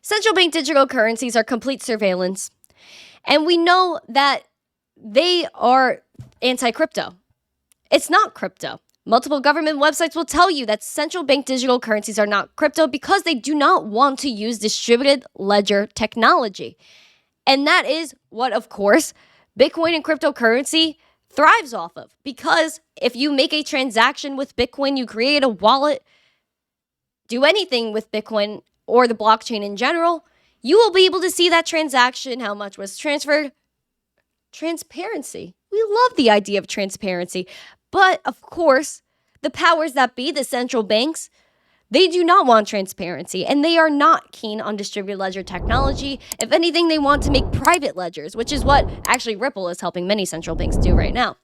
Central bank digital currencies are complete surveillance, and we know that they are anti-crypto. It's not crypto. Multiple government websites will tell you that central bank digital currencies are not crypto because they do not want to use distributed ledger technology. And that is what, of course, Bitcoin and cryptocurrency thrives off of. Because if you make a transaction with Bitcoin, you create a wallet, do anything with Bitcoin or the blockchain in general, you will be able to see that transaction, how much was transferred. Transparency. We love the idea of transparency. But, of course, the powers that be, the central banks, they do not want transparency, and they are not keen on distributed ledger technology. If anything, they want to make private ledgers, which is what actually Ripple is helping many central banks do right now.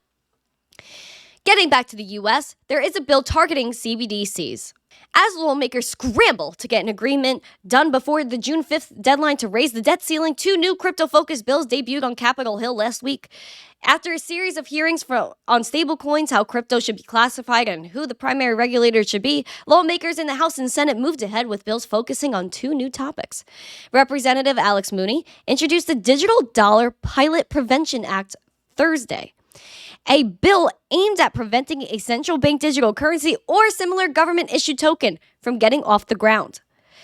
Getting back to the US, there is a bill targeting CBDCs. As lawmakers scramble to get an agreement done before the June 5th deadline to raise the debt ceiling, 2 new crypto-focused bills debuted on Capitol Hill last week. After a series of hearings on stablecoins, how crypto should be classified, and who the primary regulators should be, lawmakers in the House and Senate moved ahead with bills focusing on 2 new topics. Representative Alex Mooney introduced the Digital Dollar Pilot Prevention Act Thursday, a bill aimed at preventing a central bank digital currency or similar government-issued token from getting off the ground.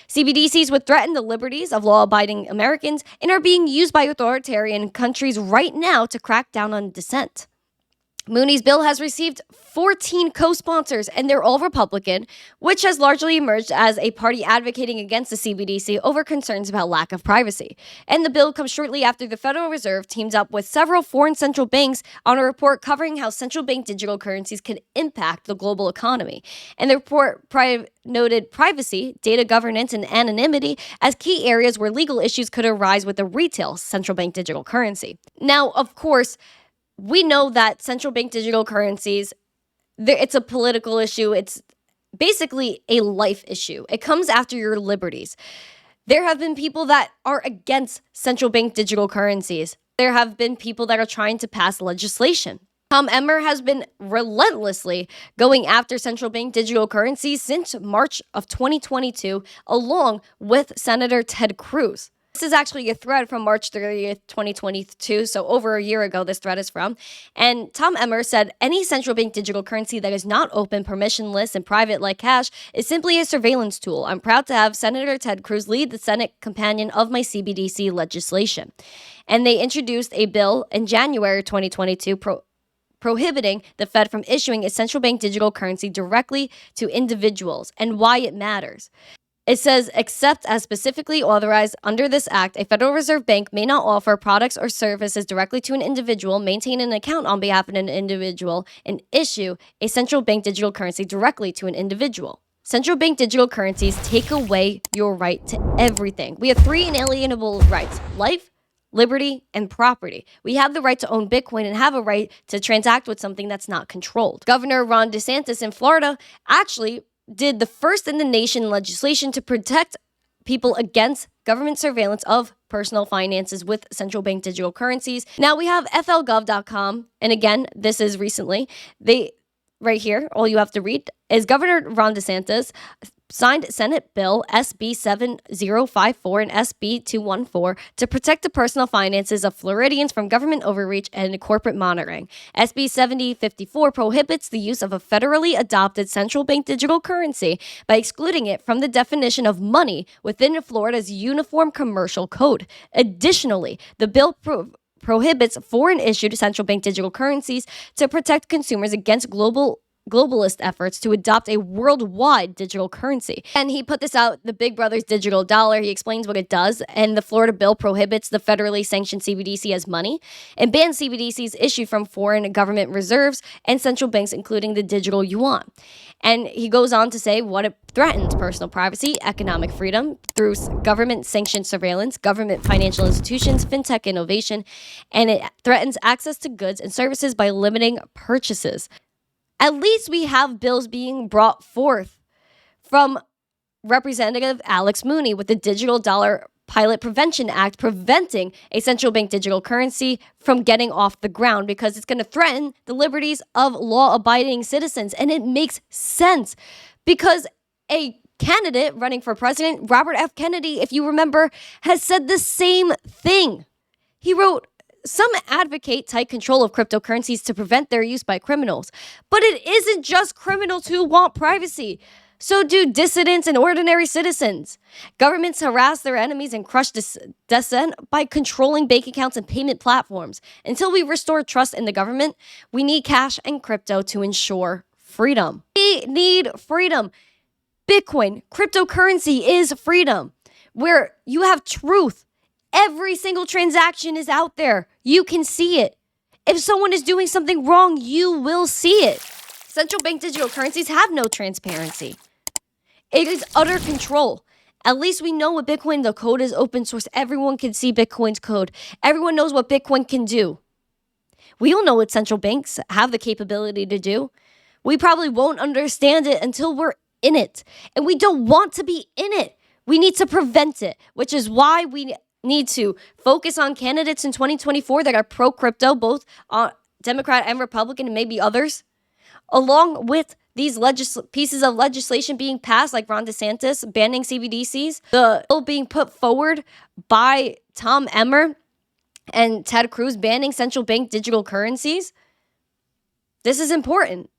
CBDCs would threaten the liberties of law-abiding Americans and are being used by authoritarian countries right now to crack down on dissent. Mooney's bill has received 14 co-sponsors, and they're all Republican, which has largely emerged as a party advocating against the CBDC over concerns about lack of privacy. And the bill comes shortly after the Federal Reserve teamed up with several foreign central banks on a report covering how central bank digital currencies can impact the global economy. And the report noted privacy, data governance, and anonymity as key areas where legal issues could arise with a retail central bank digital currency. Now, of course, we know that central bank digital currencies, it's a political issue. It's basically a life issue. It comes after your liberties. There have been people that are against central bank digital currencies. There have been people that are trying to pass legislation. Tom Emmer has been relentlessly going after central bank digital currencies since March of 2022, along with Senator Ted Cruz. This is actually a thread from March 30th, 2022, so over a year ago this thread is from. And Tom Emmer said, any central bank digital currency that is not open, permissionless, and private like cash is simply a surveillance tool. I'm proud to have Senator Ted Cruz lead the Senate companion of my CBDC legislation. And they introduced a bill in January 2022 prohibiting the Fed from issuing a central bank digital currency directly to individuals and why it matters. It says, except as specifically authorized under this act, a Federal Reserve Bank may not offer products or services directly to an individual, maintain an account on behalf of an individual, and issue a central bank digital currency directly to an individual. Central bank digital currencies take away your right to everything. We have 3 inalienable rights: life, liberty, and property. We have the right to own Bitcoin and have a right to transact with something that's not controlled. Governor Ron DeSantis in Florida actually did the first in the nation legislation to protect people against government surveillance of personal finances with central bank digital currencies. Now we have flgov.com, and again, this is recently. Right here, all you have to read is Governor Ron DeSantis signed Senate Bill SB 7054 and SB 214 to protect the personal finances of Floridians from government overreach and corporate monitoring. SB 7054 prohibits the use of a federally adopted central bank digital currency by excluding it from the definition of money within Florida's Uniform Commercial Code. Additionally, the bill prohibits foreign-issued central bank digital currencies to protect consumers against globalist efforts to adopt a worldwide digital currency. And he put this out, the Big Brother's digital dollar. He explains what it does. And the Florida bill prohibits the federally sanctioned CBDC as money and bans CBDCs issued from foreign government reserves and central banks, including the digital yuan. And he goes on to say what it threatens: personal privacy, economic freedom through government-sanctioned surveillance, government financial institutions, fintech innovation, and it threatens access to goods and services by limiting purchases. At least we have bills being brought forth from Representative Alex Mooney with the Digital Dollar Pilot Prevention Act, preventing a central bank digital currency from getting off the ground because it's going to threaten the liberties of law-abiding citizens. And it makes sense because a candidate running for president, Robert F. Kennedy, if you remember, has said the same thing. He wrote, "Some advocate tight control of cryptocurrencies to prevent their use by criminals. But it isn't just criminals who want privacy. So do dissidents and ordinary citizens. Governments harass their enemies and crush dissent by controlling bank accounts and payment platforms. Until we restore trust in the government, we need cash and crypto to ensure freedom." We need freedom. Bitcoin, cryptocurrency is freedom, where you have truth. Every single transaction is out there. You can see it. If someone is doing something wrong, you will see it. Central bank digital currencies have no transparency. It is utter control. At least we know what Bitcoin, the code is open source. Everyone can see Bitcoin's code. Everyone knows what Bitcoin can do. We don't know what central banks have the capability to do. We probably won't understand it until we're in it. And we don't want to be in it. We need to prevent it, which is why we need to focus on candidates in 2024 that are pro-crypto, both Democrat and Republican, and maybe others, along with these pieces of legislation being passed, like Ron DeSantis banning CBDCs, the bill being put forward by Tom Emmer and Ted Cruz banning central bank digital currencies. This is important.